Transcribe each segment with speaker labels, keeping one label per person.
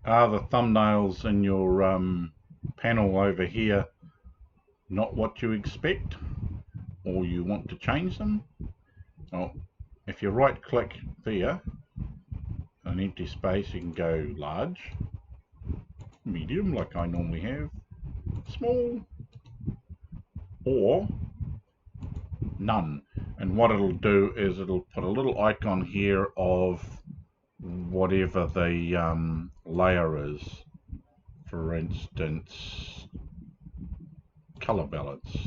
Speaker 1: Are the thumbnails in your panel over here not what you expect, or you want to change them? Well, if you right click there, an empty space, you can go large, medium like I normally have, small, or none. And what it'll do is it'll put a little icon here of whatever the layer is. For instance, color balance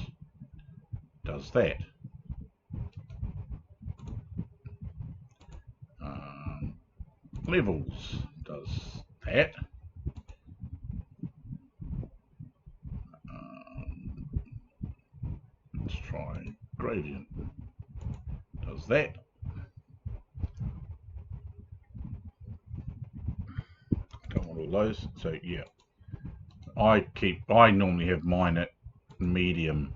Speaker 1: does that. Levels does that. Let's try gradient. Does that. Don't want all those. So yeah, I normally have mine at medium.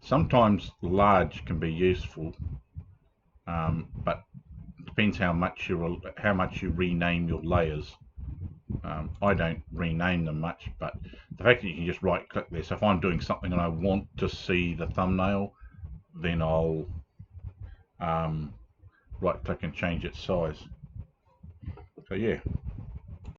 Speaker 1: Sometimes large can be useful, but it depends how much you rename your layers. I don't rename them much, but the fact that you can just right click there. So if I'm doing something and I want to see the thumbnail, then I'll right click and change its size. So yeah,